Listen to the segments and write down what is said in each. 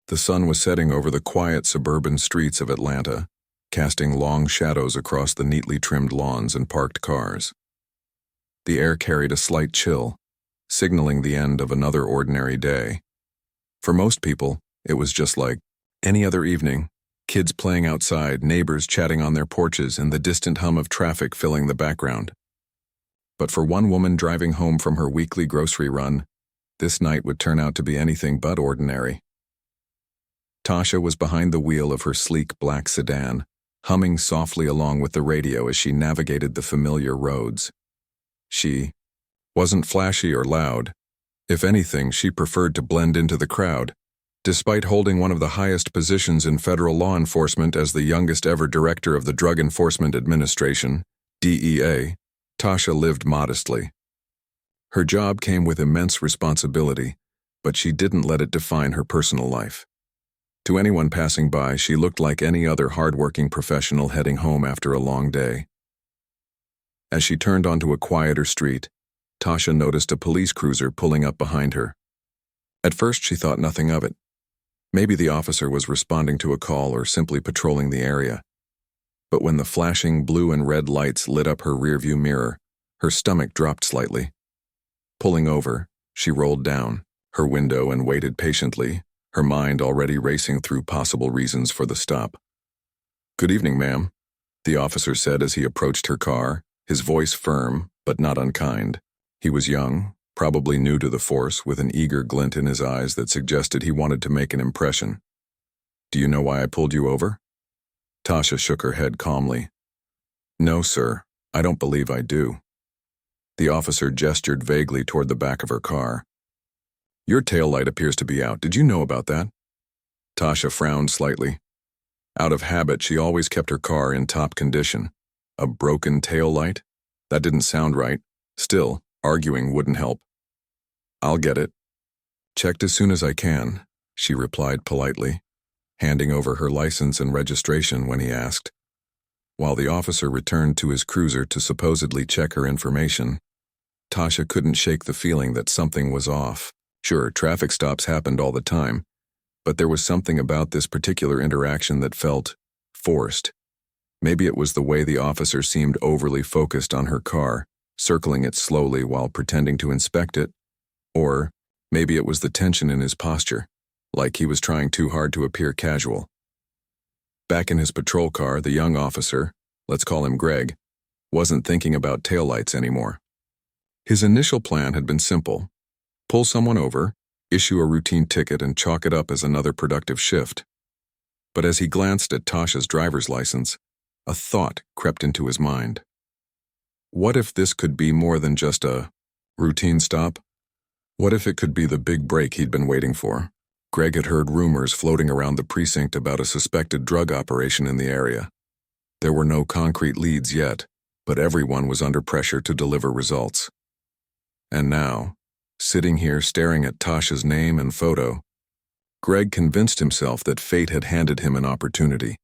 The sun was setting over the quiet suburban streets of Atlanta, casting long shadows across the neatly trimmed lawns and parked cars. The air carried a slight chill, signaling the end of another ordinary day. For most people, it was just like any other evening, kids playing outside, neighbors chatting on their porches, and the distant hum of traffic filling the background. But for one woman driving home from her weekly grocery run, this night would turn out to be anything but ordinary. Tasha was behind the wheel of her sleek black sedan, humming softly along with the radio as she navigated the familiar roads. She wasn't flashy or loud. If anything, she preferred to blend into the crowd. Despite holding one of the highest positions in federal law enforcement as the youngest ever director of the Drug Enforcement Administration, DEA, Tasha lived modestly. Her job came with immense responsibility, but she didn't let it define her personal life. To anyone passing by, she looked like any other hard-working professional heading home after a long day. As she turned onto a quieter street, Tasha noticed a police cruiser pulling up behind her. At first, she thought nothing of it. Maybe the officer was responding to a call or simply patrolling the area. But when the flashing blue and red lights lit up her rearview mirror, her stomach dropped slightly. Pulling over, she rolled down her window and waited patiently, her mind already racing through possible reasons for the stop. "Good evening, ma'am," the officer said as he approached her car, his voice firm but not unkind. He was young, probably new to the force, with an eager glint in his eyes that suggested he wanted to make an impression. "Do you know why I pulled you over?" Tasha shook her head calmly. "No, sir, I don't believe I do." The officer gestured vaguely toward the back of her car. "Your taillight appears to be out. Did you know about that?" Tasha frowned slightly. Out of habit, she always kept her car in top condition. A broken taillight? That didn't sound right. Still, arguing wouldn't help. "I'll get it." "Checked as soon as I can," she replied politely, handing over her license and registration when he asked. While the officer returned to his cruiser to supposedly check her information, Tasha couldn't shake the feeling that something was off. Sure, traffic stops happened all the time, but there was something about this particular interaction that felt forced. Maybe it was the way the officer seemed overly focused on her car, circling it slowly while pretending to inspect it, or maybe it was the tension in his posture, like he was trying too hard to appear casual. Back in his patrol car, the young officer, let's call him Greg, wasn't thinking about taillights anymore. His initial plan had been simple: pull someone over, issue a routine ticket, and chalk it up as another productive shift. But as he glanced at Tasha's driver's license, a thought crept into his mind. What if this could be more than just a routine stop? What if it could be the big break he'd been waiting for? Greg had heard rumors floating around the precinct about a suspected drug operation in the area. There were no concrete leads yet, but everyone was under pressure to deliver results. And now, sitting here staring at Tasha's name and photo, Greg convinced himself that fate had handed him an opportunity.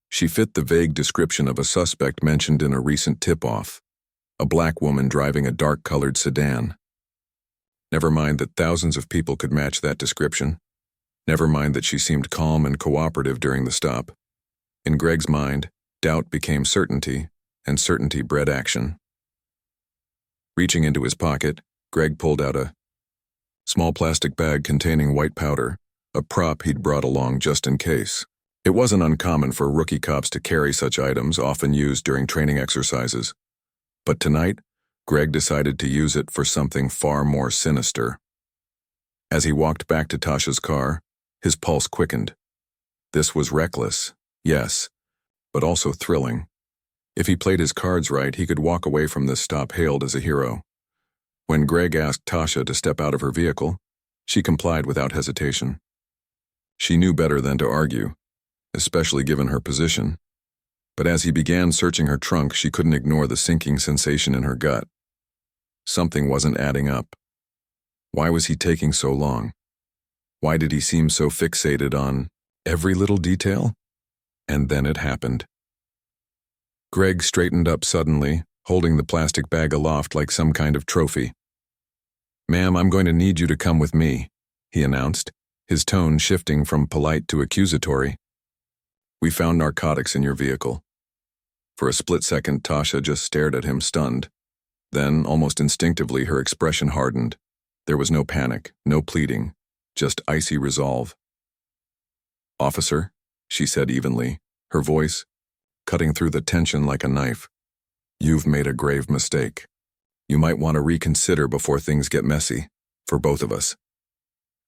She fit the vague description of a suspect mentioned in a recent tip-off: a black woman driving a dark-colored sedan. Never mind that thousands of people could match that description. Never mind that she seemed calm and cooperative during the stop. In Greg's mind, doubt became certainty, and certainty bred action. Reaching into his pocket, Greg pulled out a small plastic bag containing white powder, a prop he'd brought along just in case. It wasn't uncommon for rookie cops to carry such items, often used during training exercises. But tonight, Greg decided to use it for something far more sinister. As he walked back to Tasha's car, his pulse quickened. This was reckless, yes, but also thrilling. If he played his cards right, he could walk away from this stop hailed as a hero. When Greg asked Tasha to step out of her vehicle, she complied without hesitation. She knew better than to argue, especially given her position. But as he began searching her trunk, she couldn't ignore the sinking sensation in her gut. Something wasn't adding up. Why was he taking so long? Why did he seem so fixated on every little detail? And then it happened. Greg straightened up suddenly, holding the plastic bag aloft like some kind of trophy. "Ma'am, I'm going to need you to come with me," he announced, his tone shifting from polite to accusatory. "We found narcotics in your vehicle." For a split second, Tasha just stared at him, stunned. Then, almost instinctively, her expression hardened. There was no panic, no pleading, just icy resolve. "Officer," she said evenly, her voice cutting through the tension like a knife, "you've made a grave mistake. You might want to reconsider before things get messy, for both of us."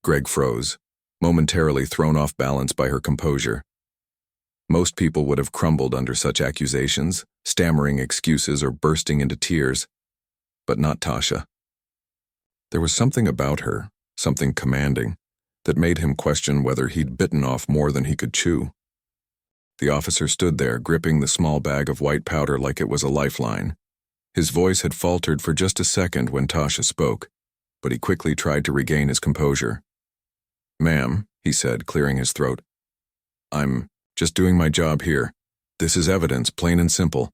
Greg froze, momentarily thrown off balance by her composure. Most people would have crumbled under such accusations, stammering excuses or bursting into tears, but not Tasha. There was something about her, something commanding, that made him question whether he'd bitten off more than he could chew. The officer stood there, gripping the small bag of white powder like it was a lifeline. His voice had faltered for just a second when Tasha spoke, but he quickly tried to regain his composure. "Ma'am," he said, clearing his throat, "I'm just doing my job here. This is evidence, plain and simple."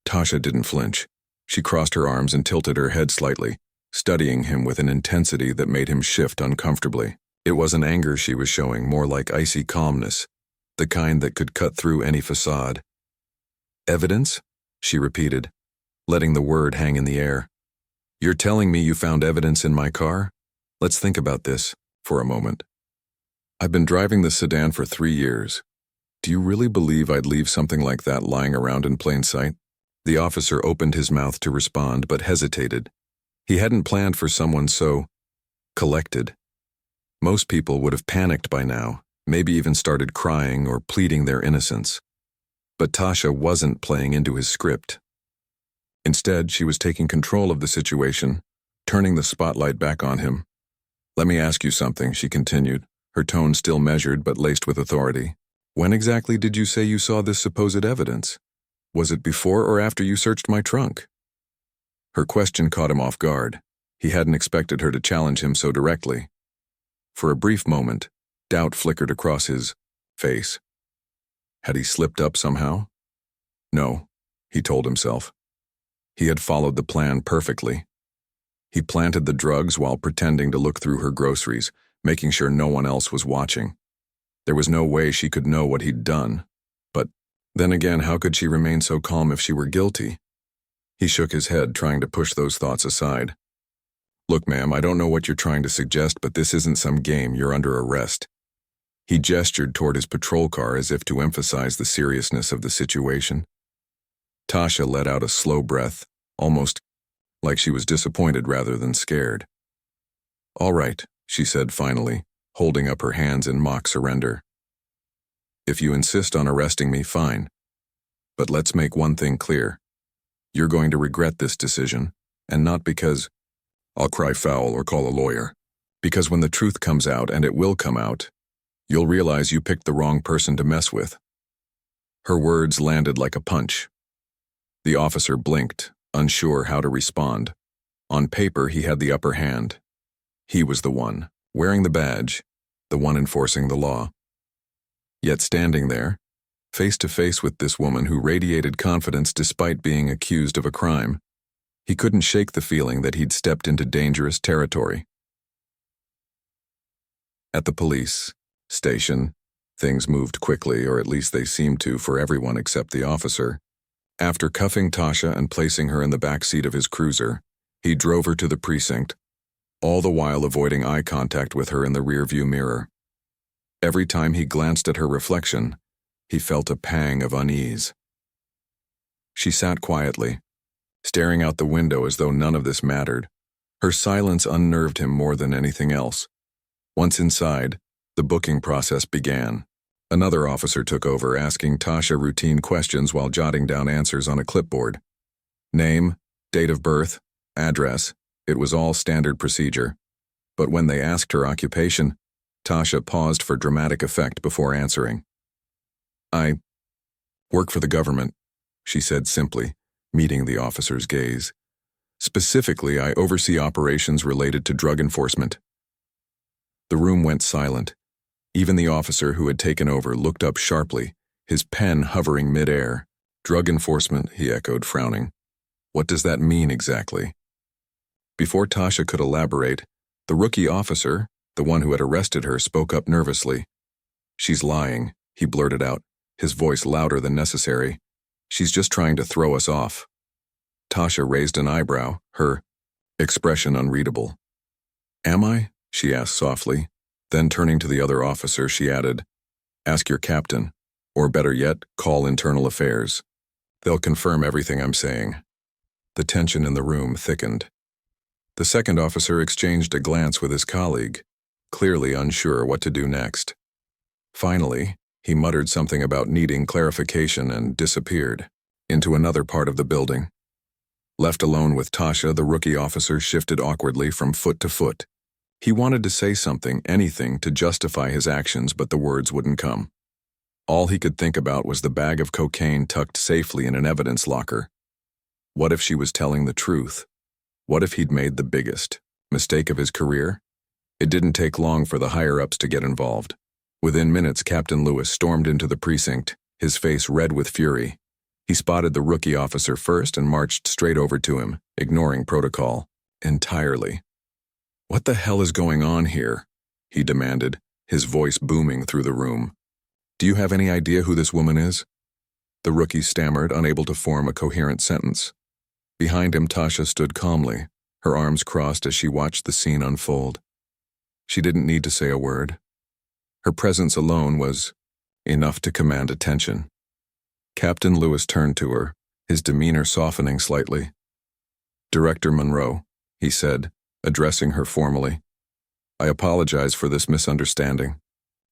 Tasha didn't flinch. She crossed her arms and tilted her head slightly, studying him with an intensity that made him shift uncomfortably. It wasn't anger she was showing, more like icy calmness, the kind that could cut through any facade. "Evidence?" she repeated, letting the word hang in the air. "You're telling me you found evidence in my car? Let's think about this for a moment. I've been driving this sedan for 3 years. Do you really believe I'd leave something like that lying around in plain sight?" The officer opened his mouth to respond but hesitated. He hadn't planned for someone so collected. Most people would have panicked by now, maybe even started crying or pleading their innocence. But Tasha wasn't playing into his script. Instead, she was taking control of the situation, turning the spotlight back on him. "Let me ask you something," she continued, her tone still measured but laced with authority. "When exactly did you say you saw this supposed evidence? Was it before or after you searched my trunk?" Her question caught him off guard. He hadn't expected her to challenge him so directly. For a brief moment, doubt flickered across his face. Had he slipped up somehow? No, he told himself. He had followed the plan perfectly. He planted the drugs while pretending to look through her groceries, making sure no one else was watching. There was no way she could know what he'd done. But then again, how could she remain so calm if she were guilty? He shook his head, trying to push those thoughts aside. "Look, ma'am, I don't know what you're trying to suggest, but this isn't some game. You're under arrest." He gestured toward his patrol car as if to emphasize the seriousness of the situation. Tasha let out a slow breath, almost like she was disappointed rather than scared. "All right," she said finally, holding up her hands in mock surrender. "If you insist on arresting me, fine. But let's make one thing clear. You're going to regret this decision, and not because I'll cry foul or call a lawyer. Because when the truth comes out, and it will come out, you'll realize you picked the wrong person to mess with." Her words landed like a punch. The officer blinked, unsure how to respond. On paper, he had the upper hand. He was the one, wearing the badge, the one enforcing the law. Yet standing there, face to face with this woman who radiated confidence despite being accused of a crime, he couldn't shake the feeling that he'd stepped into dangerous territory. At the police station, things moved quickly, or at least they seemed to for everyone except the officer. After cuffing Tasha and placing her in the back seat of his cruiser, he drove her to the precinct, all the while avoiding eye contact with her in the rearview mirror. Every time he glanced at her reflection, he felt a pang of unease. She sat quietly, staring out the window as though none of this mattered. Her silence unnerved him more than anything else. Once inside, the booking process began. Another officer took over, asking Tasha routine questions while jotting down answers on a clipboard. Name, date of birth, address, it was all standard procedure. But when they asked her occupation, Tasha paused for dramatic effect before answering. "I work for the government," she said simply, meeting the officer's gaze. "Specifically, I oversee operations related to drug enforcement." The room went silent. Even the officer who had taken over looked up sharply, his pen hovering mid-air. "Drug enforcement," he echoed, frowning. "What does that mean exactly?" Before Tasha could elaborate, the rookie officer, the one who had arrested her, spoke up nervously. "She's lying," he blurted out, his voice louder than necessary. "She's just trying to throw us off." Tasha raised an eyebrow, her expression unreadable. "Am I?" she asked softly. Then turning to the other officer, she added, "Ask your captain, or better yet, call internal affairs. They'll confirm everything I'm saying." The tension in the room thickened. The second officer exchanged a glance with his colleague, clearly unsure what to do next. Finally, he muttered something about needing clarification and disappeared into another part of the building. Left alone with Tasha, the rookie officer shifted awkwardly from foot to foot. He wanted to say something, anything, to justify his actions, but the words wouldn't come. All he could think about was the bag of cocaine tucked safely in an evidence locker. What if she was telling the truth? What if he'd made the biggest mistake of his career? It didn't take long for the higher-ups to get involved. Within minutes, Captain Lewis stormed into the precinct, his face red with fury. He spotted the rookie officer first and marched straight over to him, ignoring protocol entirely. "What the hell is going on here?" he demanded, his voice booming through the room. "Do you have any idea who this woman is?" The rookie stammered, unable to form a coherent sentence. Behind him, Tasha stood calmly, her arms crossed as she watched the scene unfold. She didn't need to say a word. Her presence alone was enough to command attention. Captain Lewis turned to her, his demeanor softening slightly. "Director Monroe," he said, addressing her formally. "I apologize for this misunderstanding.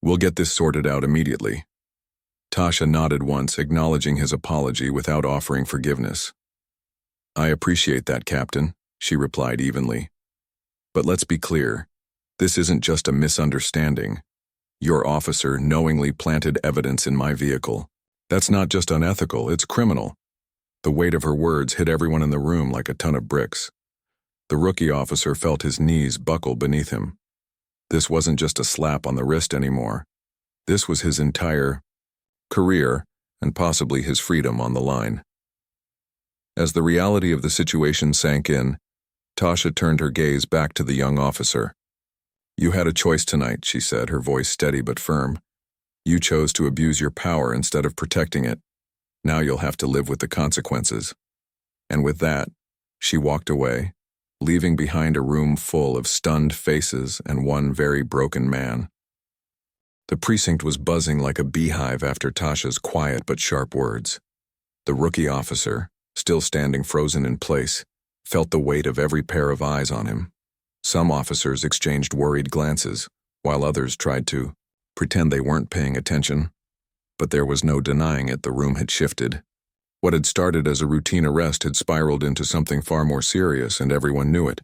We'll get this sorted out immediately." Tasha nodded once, acknowledging his apology without offering forgiveness. "I appreciate that, Captain," she replied evenly. "But let's be clear, this isn't just a misunderstanding. Your officer knowingly planted evidence in my vehicle. That's not just unethical, it's criminal." The weight of her words hit everyone in the room like a ton of bricks. The rookie officer felt his knees buckle beneath him. This wasn't just a slap on the wrist anymore. This was his entire career and possibly his freedom on the line. As the reality of the situation sank in, Tasha turned her gaze back to the young officer. "You had a choice tonight," she said, her voice steady but firm. "You chose to abuse your power instead of protecting it. Now you'll have to live with the consequences." And with that, she walked away, leaving behind a room full of stunned faces and one very broken man. The precinct was buzzing like a beehive after Tasha's quiet but sharp words. The rookie officer, still standing frozen in place, felt the weight of every pair of eyes on him. Some officers exchanged worried glances, while others tried to pretend they weren't paying attention. But there was no denying it, the room had shifted. What had started as a routine arrest had spiraled into something far more serious, and everyone knew it.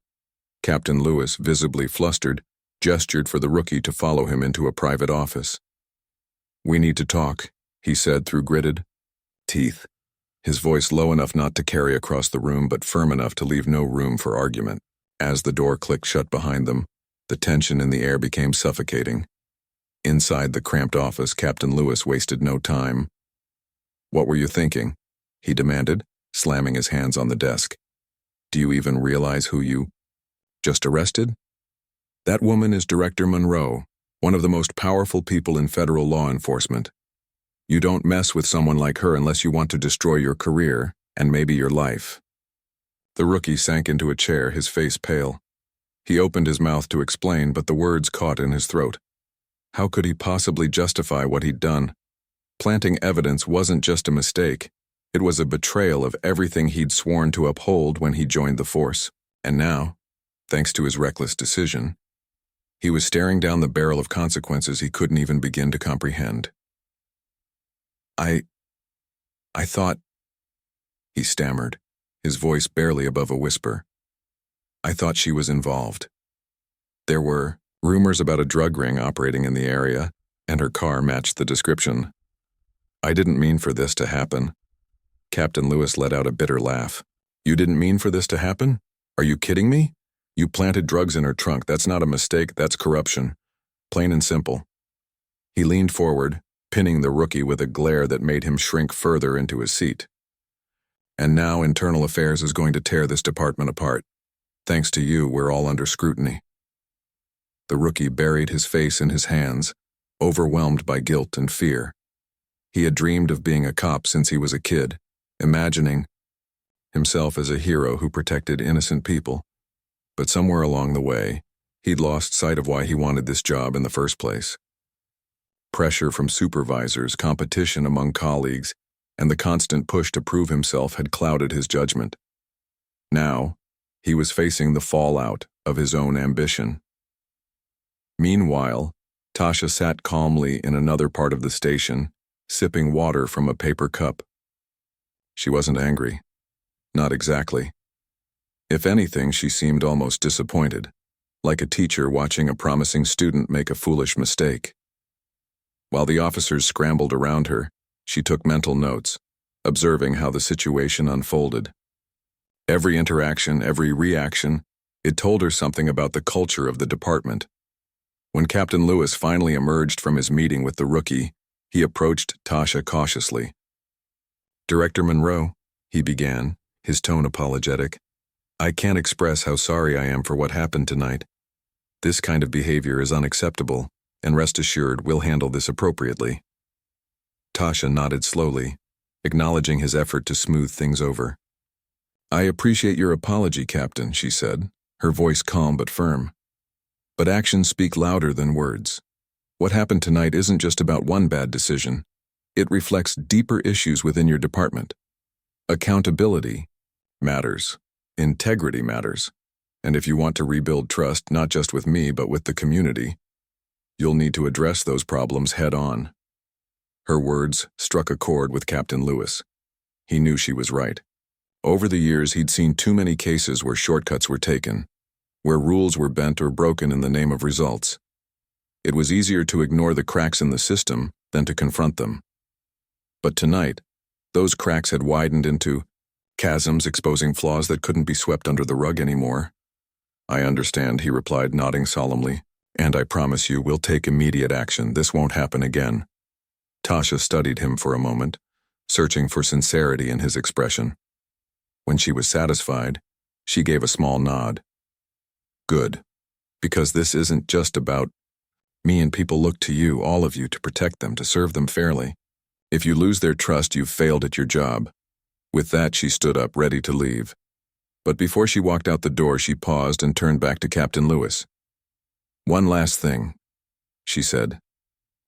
Captain Lewis, visibly flustered, gestured for the rookie to follow him into a private office. "We need to talk," he said through gritted teeth, his voice low enough not to carry across the room but firm enough to leave no room for argument. As the door clicked shut behind them, the tension in the air became suffocating. Inside the cramped office, Captain Lewis wasted no time. "What were you thinking?" he demanded, slamming his hands on the desk. "Do you even realize who you just arrested? That woman is Director Monroe, one of the most powerful people in federal law enforcement. You don't mess with someone like her unless you want to destroy your career and maybe your life." The rookie sank into a chair, his face pale. He opened his mouth to explain, but the words caught in his throat. How could he possibly justify what he'd done? Planting evidence wasn't just a mistake. It was a betrayal of everything he'd sworn to uphold when he joined the force. And now, thanks to his reckless decision, he was staring down the barrel of consequences he couldn't even begin to comprehend. I thought," he stammered, his voice barely above a whisper. "I thought she was involved. There were rumors about a drug ring operating in the area, and her car matched the description. I didn't mean for this to happen." Captain Lewis let out a bitter laugh. "You didn't mean for this to happen? Are you kidding me? You planted drugs in her trunk. That's not a mistake, that's corruption. Plain and simple." He leaned forward, pinning the rookie with a glare that made him shrink further into his seat. "And now Internal Affairs is going to tear this department apart. Thanks to you, we're all under scrutiny." The rookie buried his face in his hands, overwhelmed by guilt and fear. He had dreamed of being a cop since he was a kid, imagining himself as a hero who protected innocent people. But somewhere along the way, he'd lost sight of why he wanted this job in the first place. Pressure from supervisors, competition among colleagues, and the constant push to prove himself had clouded his judgment. Now, he was facing the fallout of his own ambition. Meanwhile, Tasha sat calmly in another part of the station, sipping water from a paper cup. She wasn't angry. Not exactly. If anything, she seemed almost disappointed, like a teacher watching a promising student make a foolish mistake. While the officers scrambled around her, she took mental notes, observing how the situation unfolded. Every interaction, every reaction, it told her something about the culture of the department. When Captain Lewis finally emerged from his meeting with the rookie, he approached Tasha cautiously. "Director Monroe," he began, his tone apologetic, "I can't express how sorry I am for what happened tonight. This kind of behavior is unacceptable, and rest assured we'll handle this appropriately." Tasha nodded slowly, acknowledging his effort to smooth things over. "I appreciate your apology, Captain," she said, her voice calm but firm. "But actions speak louder than words. What happened tonight isn't just about one bad decision. It reflects deeper issues within your department. Accountability matters. Integrity matters. And if you want to rebuild trust not just with me but with the community, you'll need to address those problems head-on." Her words struck a chord with Captain Lewis. He knew she was right. Over the years, he'd seen too many cases where shortcuts were taken, where rules were bent or broken in the name of results. It was easier to ignore the cracks in the system than to confront them. But tonight, those cracks had widened into chasms exposing flaws that couldn't be swept under the rug anymore. "I understand," he replied, nodding solemnly, "and I promise you we'll take immediate action. This won't happen again." Tasha studied him for a moment, searching for sincerity in his expression. When she was satisfied, she gave a small nod. "Good. Because this isn't just about me, and people look to you, all of you, to protect them, to serve them fairly. If you lose their trust, you've failed at your job." With that, she stood up, ready to leave. But before she walked out the door, she paused and turned back to Captain Lewis. "One last thing," she said.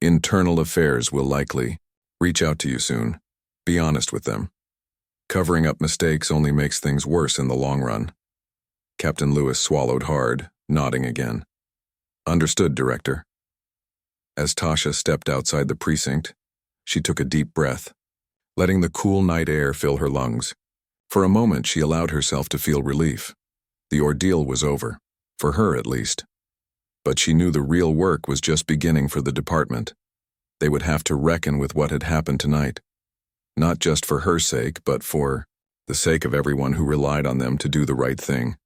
"Internal Affairs will likely reach out to you soon. Be honest with them. Covering up mistakes only makes things worse in the long run." Captain Lewis swallowed hard, nodding again. "Understood, Director." As Tasha stepped outside the precinct, she took a deep breath, letting the cool night air fill her lungs. For a moment, she allowed herself to feel relief. The ordeal was over, for her at least. But she knew the real work was just beginning for the department. They would have to reckon with what had happened tonight. Not just for her sake, but for the sake of everyone who relied on them to do the right thing.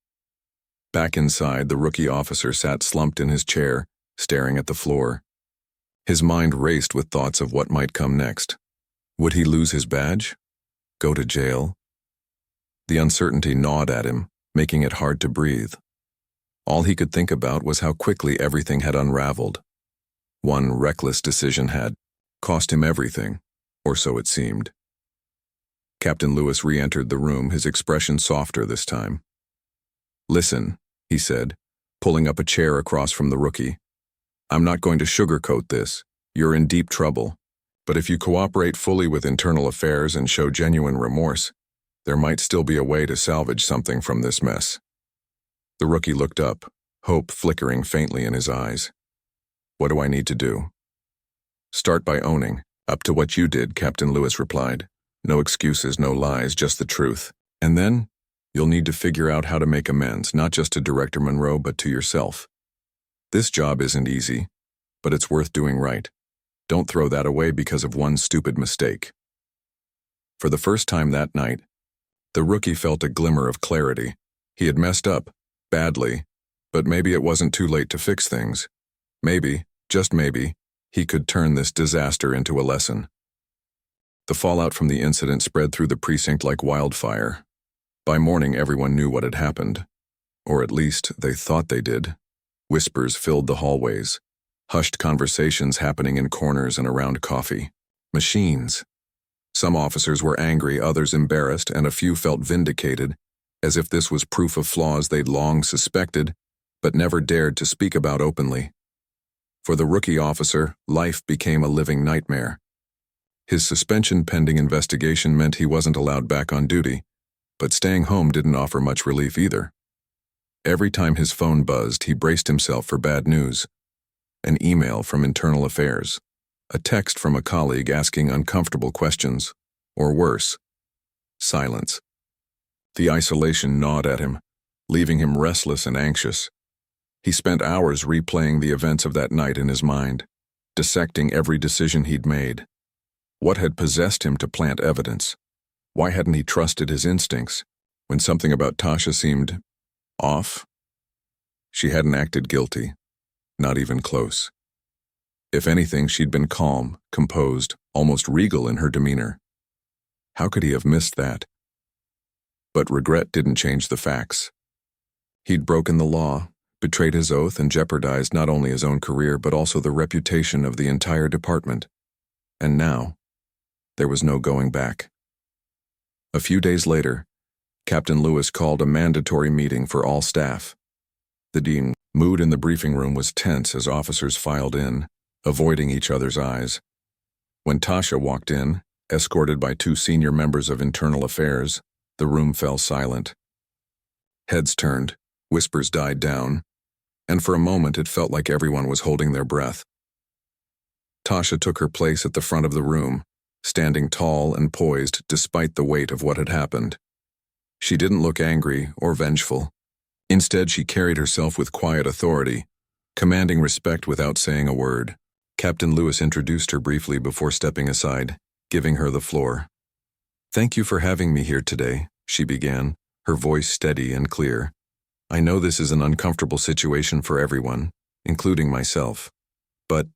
Back inside, the rookie officer sat slumped in his chair, staring at the floor. His mind raced with thoughts of what might come next. Would he lose his badge? Go to jail? The uncertainty gnawed at him, making it hard to breathe. All he could think about was how quickly everything had unraveled. One reckless decision had cost him everything, or so it seemed. Captain Lewis re-entered the room, his expression softer this time. "Listen," he said, pulling up a chair across from the rookie. "I'm not going to sugarcoat this. You're in deep trouble. But if you cooperate fully with Internal Affairs and show genuine remorse, there might still be a way to salvage something from this mess." The rookie looked up, hope flickering faintly in his eyes. "What do I need to do?" "Start by owning up to what you did," Captain Lewis replied. "No excuses, no lies, just the truth. And then, you'll need to figure out how to make amends, not just to Director Monroe, but to yourself. This job isn't easy, but it's worth doing right. Don't throw that away because of one stupid mistake." For the first time that night, the rookie felt a glimmer of clarity. He had messed up, badly, but maybe it wasn't too late to fix things. Maybe, just maybe, he could turn this disaster into a lesson. The fallout from the incident spread through the precinct like wildfire. By morning, everyone knew what had happened. Or at least, they thought they did. Whispers filled the hallways, hushed conversations happening in corners and around coffee. Machines. Some officers were angry, others embarrassed, and a few felt vindicated, as if this was proof of flaws they'd long suspected, but never dared to speak about openly. For the rookie officer, life became a living nightmare. His suspension pending investigation meant he wasn't allowed back on duty, but staying home didn't offer much relief either. Every time his phone buzzed, he braced himself for bad news. An email from Internal Affairs, a text from a colleague asking uncomfortable questions, or worse, silence. The isolation gnawed at him, leaving him restless and anxious. He spent hours replaying the events of that night in his mind, dissecting every decision he'd made. What had possessed him to plant evidence? Why hadn't he trusted his instincts when something about Tasha seemed off? She hadn't acted guilty, not even close. If anything, she'd been calm, composed, almost regal in her demeanor. How could he have missed that? But regret didn't change the facts. He'd broken the law, betrayed his oath, and jeopardized not only his own career but also the reputation of the entire department. And now, there was no going back. A few days later, Captain Lewis called a mandatory meeting for all staff. The mood in the briefing room was tense as officers filed in, avoiding each other's eyes. When Tasha walked in, escorted by 2 senior members of Internal Affairs, the room fell silent. Heads turned, whispers died down, and for a moment it felt like everyone was holding their breath. Tasha took her place at the front of the room, standing tall and poised despite the weight of what had happened. She didn't look angry or vengeful. Instead, she carried herself with quiet authority, commanding respect without saying a word. Captain Lewis introduced her briefly before stepping aside, giving her the floor. "Thank you for having me here today," she began, her voice steady and clear. "I know this is an uncomfortable situation for everyone, including myself. But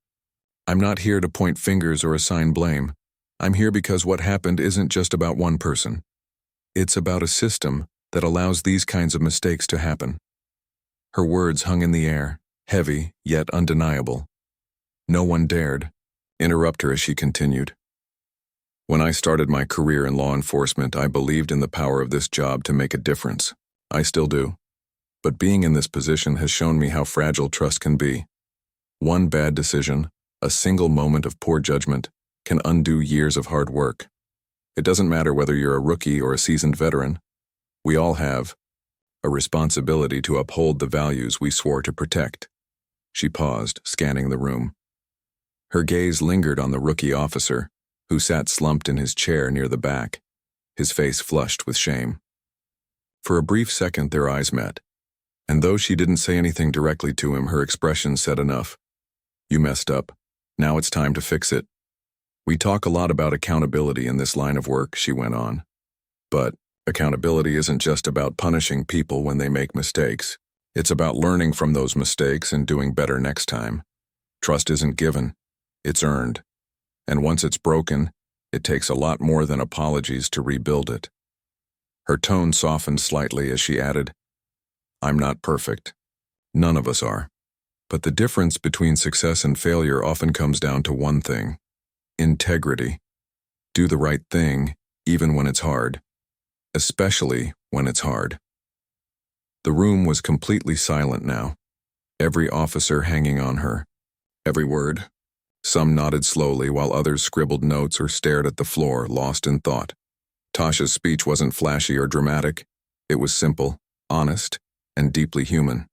I'm not here to point fingers or assign blame. I'm here because what happened isn't just about one person. It's about a system that allows these kinds of mistakes to happen." Her words hung in the air, heavy yet undeniable. No one dared interrupt her as she continued. "When I started my career in law enforcement, I believed in the power of this job to make a difference. I still do. But being in this position has shown me how fragile trust can be. One bad decision, a single moment of poor judgment, can undo years of hard work. It doesn't matter whether you're a rookie or a seasoned veteran. We all have a responsibility to uphold the values we swore to protect." She paused, scanning the room. Her gaze lingered on the rookie officer, who sat slumped in his chair near the back, his face flushed with shame. For a brief second their eyes met, and though she didn't say anything directly to him, her expression said enough. "You messed up. Now it's time to fix it. We talk a lot about accountability in this line of work," she went on. "But accountability isn't just about punishing people when they make mistakes. It's about learning from those mistakes and doing better next time. Trust isn't given, it's earned. And once it's broken, it takes a lot more than apologies to rebuild it." Her tone softened slightly as she added, "I'm not perfect. None of us are. But the difference between success and failure often comes down to one thing: integrity. Do the right thing, even when it's hard. Especially when it's hard." The room was completely silent now, every officer hanging on her, every word. Some nodded slowly while others scribbled notes or stared at the floor, lost in thought. Tasha's speech wasn't flashy or dramatic. It was simple, honest, and deeply human.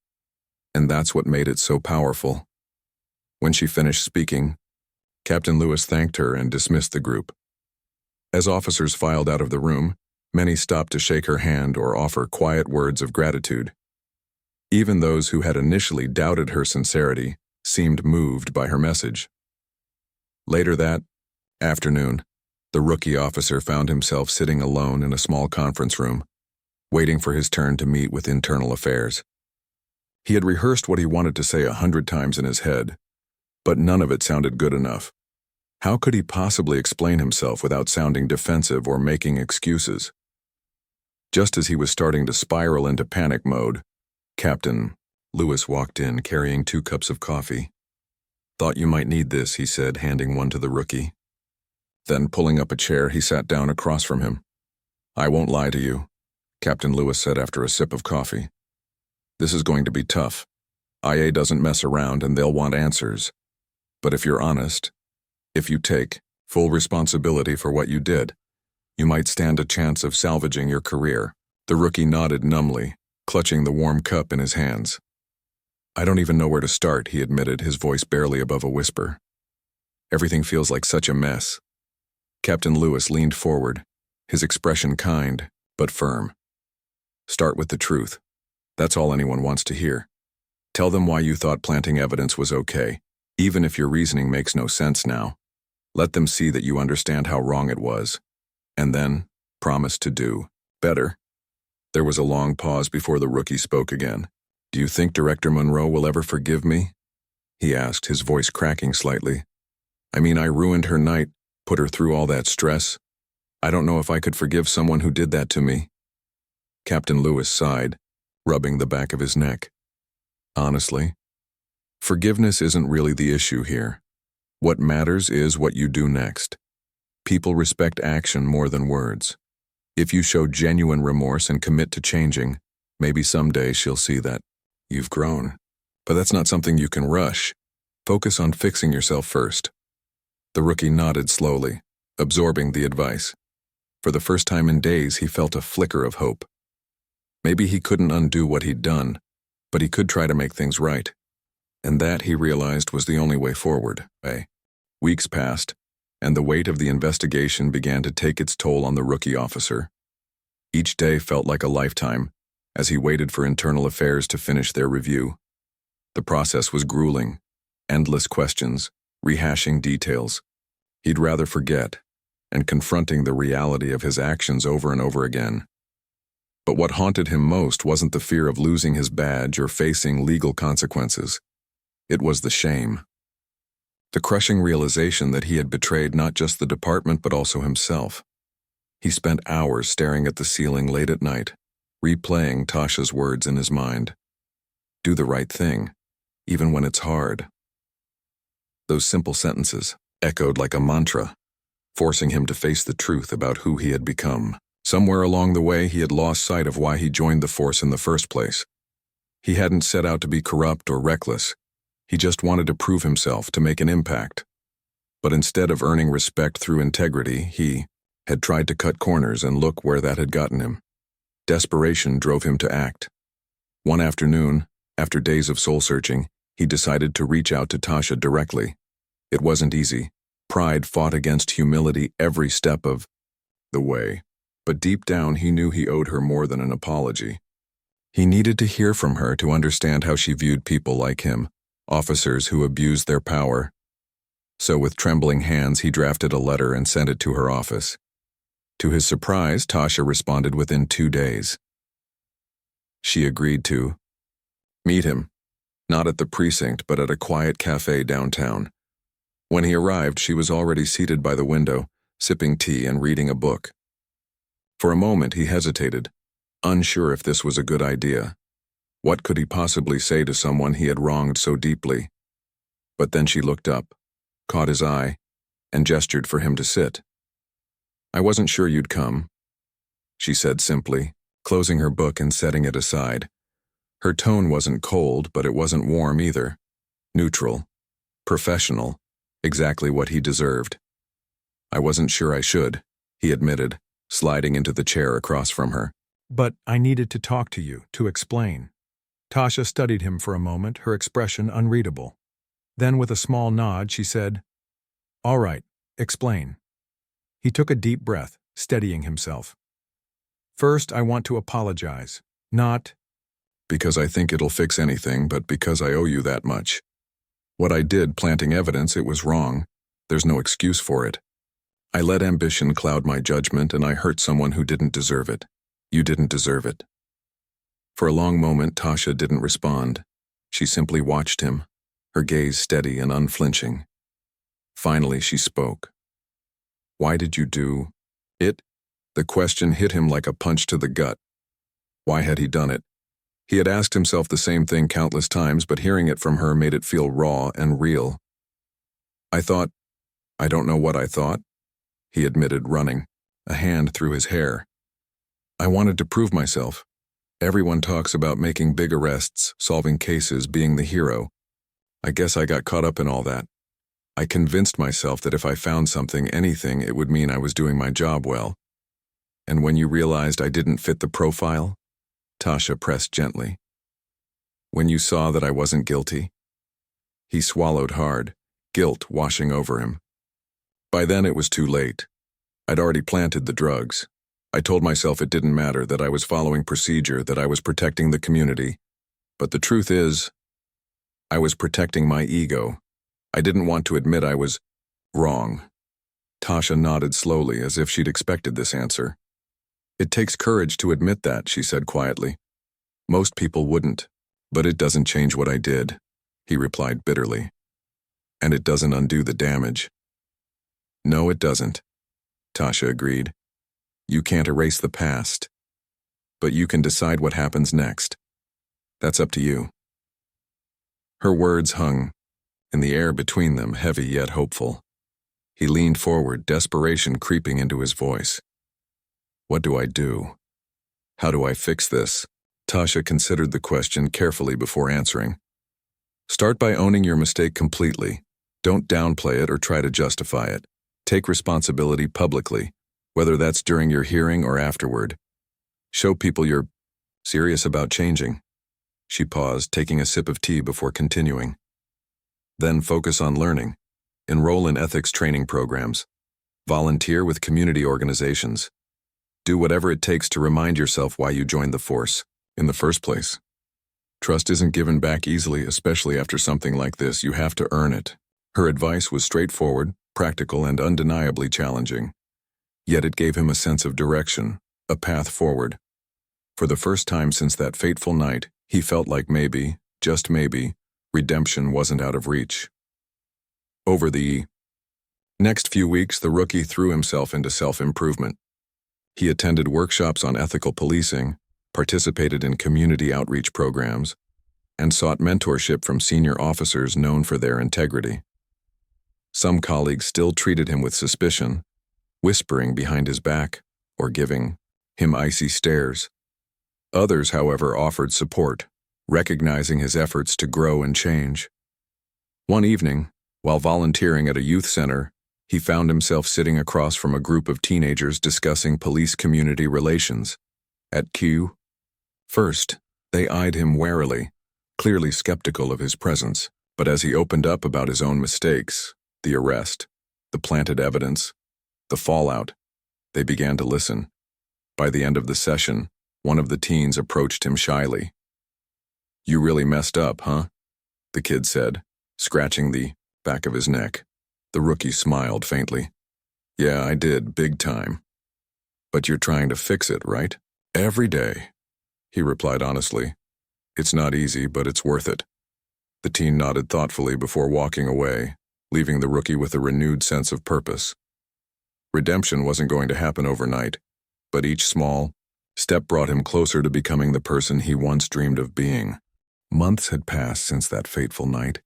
And that's what made it so powerful. When she finished speaking, Captain Lewis thanked her and dismissed the group. As officers filed out of the room, many stopped to shake her hand or offer quiet words of gratitude. Even those who had initially doubted her sincerity seemed moved by her message. Later that afternoon, the rookie officer found himself sitting alone in a small conference room, waiting for his turn to meet with Internal Affairs. He had rehearsed what he wanted to say 100 times in his head, but none of it sounded good enough. How could he possibly explain himself without sounding defensive or making excuses? Just as he was starting to spiral into panic mode, Captain Lewis walked in, carrying 2 cups of coffee. "Thought you might need this," he said, handing one to the rookie. Then, pulling up a chair, he sat down across from him. "I won't lie to you," Captain Lewis said after a sip of coffee. "This is going to be tough. IA doesn't mess around and they'll want answers. But if you're honest, if you take full responsibility for what you did, you might stand a chance of salvaging your career." The rookie nodded numbly, clutching the warm cup in his hands. "I don't even know where to start," he admitted, his voice barely above a whisper. "Everything feels like such a mess." Captain Lewis leaned forward, his expression kind, but firm. "Start with the truth. That's all anyone wants to hear. Tell them why you thought planting evidence was okay, even if your reasoning makes no sense now. Let them see that you understand how wrong it was. And then, promise to do better." There was a long pause before the rookie spoke again. "Do you think Director Monroe will ever forgive me?" he asked, his voice cracking slightly. "I mean, I ruined her night, put her through all that stress. I don't know if I could forgive someone who did that to me." Captain Lewis sighed, rubbing the back of his neck. "Honestly, forgiveness isn't really the issue here. What matters is what you do next. People respect action more than words. If you show genuine remorse and commit to changing, maybe someday she'll see that you've grown. But that's not something you can rush. Focus on fixing yourself first." The rookie nodded slowly, absorbing the advice. For the first time in days, he felt a flicker of hope. Maybe he couldn't undo what he'd done, but he could try to make things right. And that, he realized, was the only way forward. Weeks passed, and the weight of the investigation began to take its toll on the rookie officer. Each day felt like a lifetime, as he waited for internal affairs to finish their review. The process was grueling, endless questions, rehashing details. He'd rather forget, and confronting the reality of his actions over and over again. But what haunted him most wasn't the fear of losing his badge or facing legal consequences. It was the shame. The crushing realization that he had betrayed not just the department but also himself. He spent hours staring at the ceiling late at night, replaying Tasha's words in his mind. "Do the right thing, even when it's hard." Those simple sentences echoed like a mantra, forcing him to face the truth about who he had become. Somewhere along the way, he had lost sight of why he joined the force in the first place. He hadn't set out to be corrupt or reckless. He just wanted to prove himself, to make an impact. But instead of earning respect through integrity, he had tried to cut corners, and look where that had gotten him. Desperation drove him to act. One afternoon, after days of soul-searching, he decided to reach out to Tasha directly. It wasn't easy. Pride fought against humility every step of the way. But deep down, he knew he owed her more than an apology. He needed to hear from her to understand how she viewed people like him, officers who abused their power. So with trembling hands, he drafted a letter and sent it to her office. To his surprise, Tasha responded within 2 days. She agreed to meet him, not at the precinct, but at a quiet cafe downtown. When he arrived, she was already seated by the window, sipping tea and reading a book. For a moment, he hesitated, unsure if this was a good idea. What could he possibly say to someone he had wronged so deeply? But then she looked up, caught his eye, and gestured for him to sit. "I wasn't sure you'd come," she said simply, closing her book and setting it aside. Her tone wasn't cold, but it wasn't warm either. Neutral, professional, exactly what he deserved. "I wasn't sure I should," he admitted, sliding into the chair across from her. "But I needed to talk to you, to explain." Tasha studied him for a moment, her expression unreadable. Then, with a small nod, she said, "All right, explain." He took a deep breath, steadying himself. "First, I want to apologize. Not because I think it'll fix anything, but because I owe you that much. What I did, planting evidence, it was wrong. There's no excuse for it. I let ambition cloud my judgment, and I hurt someone who didn't deserve it. You didn't deserve it." For a long moment, Tasha didn't respond. She simply watched him, her gaze steady and unflinching. Finally, she spoke. "Why did you do it?" The question hit him like a punch to the gut. Why had he done it? He had asked himself the same thing countless times, but hearing it from her made it feel raw and real. I don't know what I thought, he admitted, running, a hand through his hair. I wanted to prove myself. Everyone talks about making big arrests, solving cases, being the hero. I guess I got caught up in all that. I convinced myself that if I found something, anything, it would mean I was doing my job well. And when you realized I didn't fit the profile? Tasha pressed gently. When you saw that I wasn't guilty? He swallowed hard, guilt washing over him. By then it was too late. I'd already planted the drugs. I told myself it didn't matter, that I was following procedure, that I was protecting the community. But the truth is, I was protecting my ego. I didn't want to admit I was wrong. Tasha nodded slowly, as if she'd expected this answer. It takes courage to admit that, she said quietly. Most people wouldn't, but it doesn't change what I did, he replied bitterly. And it doesn't undo the damage. No, it doesn't, Tasha agreed. You can't erase the past, but you can decide what happens next. That's up to you. Her words hung in the air between them, heavy yet hopeful. He leaned forward, desperation creeping into his voice. What do I do? How do I fix this? Tasha considered the question carefully before answering. Start by owning your mistake completely. Don't downplay it or try to justify it. Take responsibility publicly, whether that's during your hearing or afterward. Show people you're serious about changing. She paused, taking a sip of tea before continuing. Then focus on learning. Enroll in ethics training programs. Volunteer with community organizations. Do whatever it takes to remind yourself why you joined the force in the first place. Trust isn't given back easily, especially after something like this. You have to earn it. Her advice was straightforward, practical, and undeniably challenging. Yet it gave him a sense of direction, a path forward. For the first time since that fateful night, he felt like maybe, just maybe, redemption wasn't out of reach. Over the next few weeks, the rookie threw himself into self-improvement. He attended workshops on ethical policing, participated in community outreach programs, and sought mentorship from senior officers known for their integrity. Some colleagues still treated him with suspicion, whispering behind his back or giving him icy stares. Others, however, offered support, recognizing his efforts to grow and change. One evening, while volunteering at a youth center, he found himself sitting across from a group of teenagers discussing police-community relations. At Q. First, they eyed him warily, clearly skeptical of his presence, but as he opened up about his own mistakes, the arrest, the planted evidence, the fallout, they began to listen. By the end of the session, one of the teens approached him shyly. You really messed up, huh? The kid said, scratching the back of his neck. The rookie smiled faintly. Yeah, I did, big time. But you're trying to fix it, right? Every day, he replied honestly. It's not easy, but it's worth it. The teen nodded thoughtfully before walking away, leaving the rookie with a renewed sense of purpose. Redemption wasn't going to happen overnight, but each small step brought him closer to becoming the person he once dreamed of being. Months had passed since that fateful night,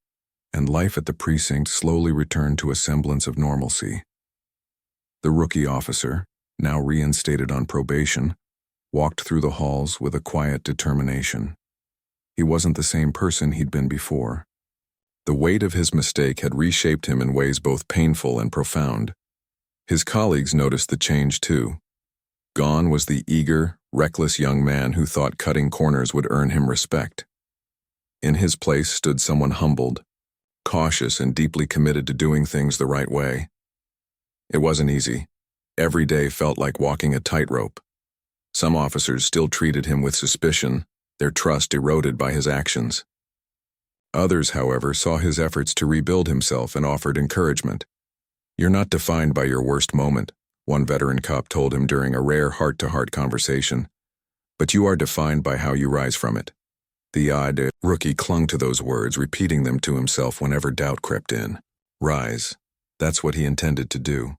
and life at the precinct slowly returned to a semblance of normalcy. The rookie officer, now reinstated on probation, walked through the halls with a quiet determination. He wasn't the same person he'd been before. The weight of his mistake had reshaped him in ways both painful and profound. His colleagues noticed the change too. Gone was the eager, reckless young man who thought cutting corners would earn him respect. In his place stood someone humbled, cautious and deeply committed to doing things the right way. It wasn't easy. Every day felt like walking a tightrope. Some officers still treated him with suspicion, their trust eroded by his actions. Others, however, saw his efforts to rebuild himself and offered encouragement. You're not defined by your worst moment, one veteran cop told him during a rare heart-to-heart conversation, but you are defined by how you rise from it. The odd rookie clung to those words, repeating them to himself whenever doubt crept in. Rise. That's what he intended to do.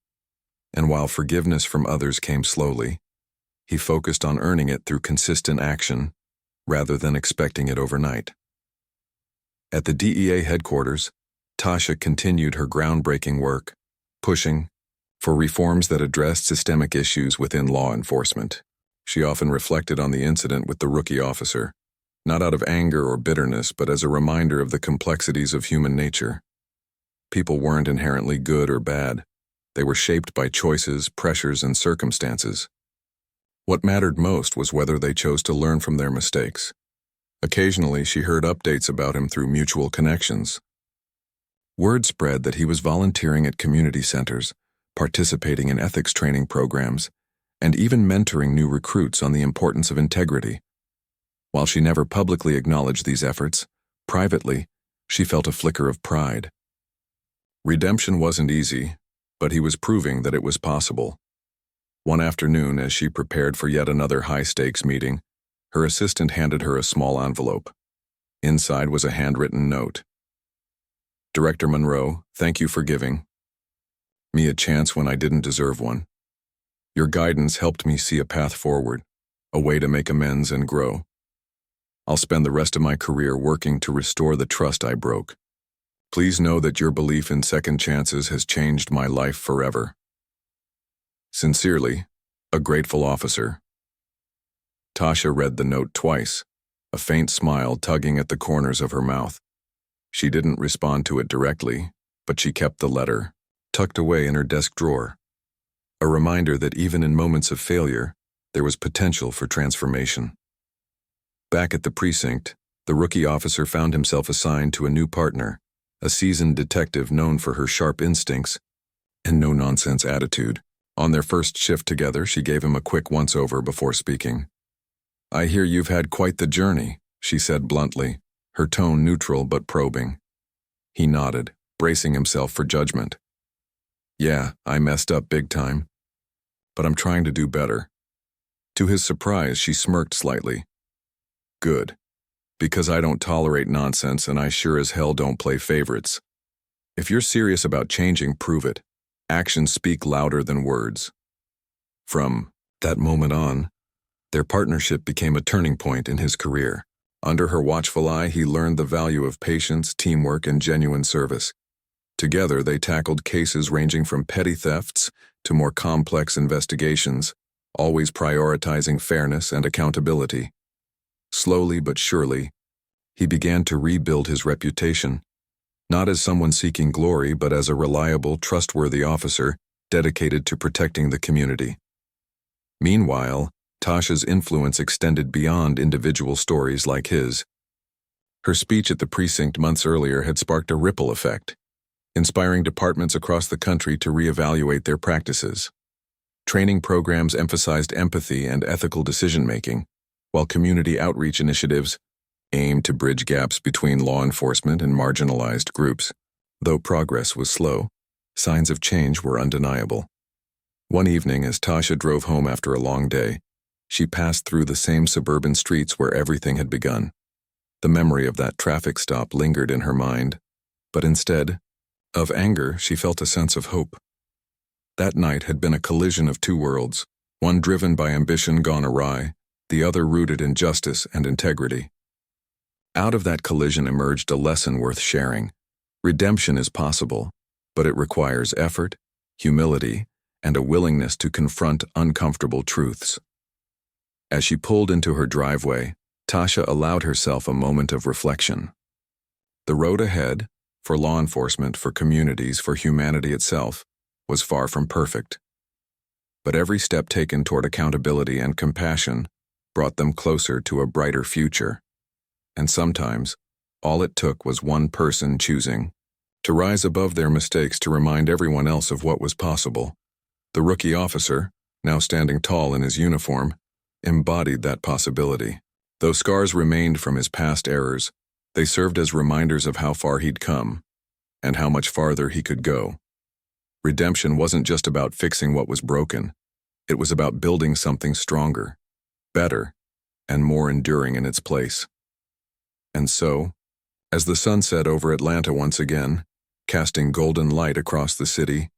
And while forgiveness from others came slowly, he focused on earning it through consistent action, rather than expecting it overnight. At the DEA headquarters, Tasha continued her groundbreaking work, pushing for reforms that addressed systemic issues within law enforcement. She often reflected on the incident with the rookie officer, not out of anger or bitterness, but as a reminder of the complexities of human nature. People weren't inherently good or bad. They were shaped by choices, pressures, and circumstances. What mattered most was whether they chose to learn from their mistakes. Occasionally, she heard updates about him through mutual connections. Word spread that he was volunteering at community centers, participating in ethics training programs, and even mentoring new recruits on the importance of integrity. While she never publicly acknowledged these efforts, privately, she felt a flicker of pride. Redemption wasn't easy, but he was proving that it was possible. One afternoon, as she prepared for yet another high-stakes meeting, her assistant handed her a small envelope. Inside was a handwritten note. "Director Monroe, thank you for giving me a chance when I didn't deserve one. Your guidance helped me see a path forward, a way to make amends and grow. I'll spend the rest of my career working to restore the trust I broke. Please know that your belief in second chances has changed my life forever. Sincerely, a grateful officer." Tasha read the note twice, a faint smile tugging at the corners of her mouth. She didn't respond to it directly, but she kept the letter tucked away in her desk drawer. A reminder that even in moments of failure, there was potential for transformation. Back at the precinct, the rookie officer found himself assigned to a new partner, a seasoned detective known for her sharp instincts and no-nonsense attitude. On their first shift together, she gave him a quick once-over before speaking. "I hear you've had quite the journey," she said bluntly, her tone neutral but probing. He nodded, bracing himself for judgment. "Yeah, I messed up big time. But I'm trying to do better." To his surprise, she smirked slightly. "Good. Because I don't tolerate nonsense and I sure as hell don't play favorites. If you're serious about changing, prove it. Actions speak louder than words." From that moment on, their partnership became a turning point in his career. Under her watchful eye, he learned the value of patience, teamwork, and genuine service. Together, they tackled cases ranging from petty thefts to more complex investigations, always prioritizing fairness and accountability. Slowly but surely, he began to rebuild his reputation, not as someone seeking glory, but as a reliable, trustworthy officer dedicated to protecting the community. Meanwhile, Tasha's influence extended beyond individual stories like his. Her speech at the precinct months earlier had sparked a ripple effect, inspiring departments across the country to reevaluate their practices. Training programs emphasized empathy and ethical decision-making, while community outreach initiatives aimed to bridge gaps between law enforcement and marginalized groups. Though progress was slow, signs of change were undeniable. One evening, as Tasha drove home after a long day, she passed through the same suburban streets where everything had begun. The memory of that traffic stop lingered in her mind, but instead of anger, she felt a sense of hope. That night had been a collision of two worlds, one driven by ambition gone awry, the other rooted in justice and integrity. Out of that collision emerged a lesson worth sharing. Redemption is possible, but it requires effort, humility, and a willingness to confront uncomfortable truths. As she pulled into her driveway, Tasha allowed herself a moment of reflection. The road ahead, for law enforcement, for communities, for humanity itself, was far from perfect. But every step taken toward accountability and compassion brought them closer to a brighter future. And sometimes, all it took was one person choosing to rise above their mistakes to remind everyone else of what was possible. The rookie officer, now standing tall in his uniform, embodied that possibility. Though scars remained from his past errors, they served as reminders of how far he'd come and how much farther he could go. Redemption wasn't just about fixing what was broken. It was about building something stronger, better, and more enduring in its place. And so, as the sun set over Atlanta once again, casting golden light across the city,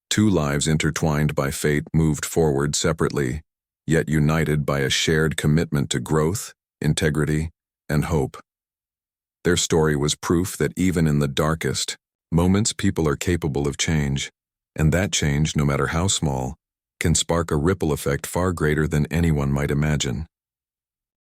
two lives intertwined by fate moved forward separately, yet united by a shared commitment to growth, integrity, and hope. Their story was proof that even in the darkest moments, people are capable of change, and that change, no matter how small, can spark a ripple effect far greater than anyone might imagine.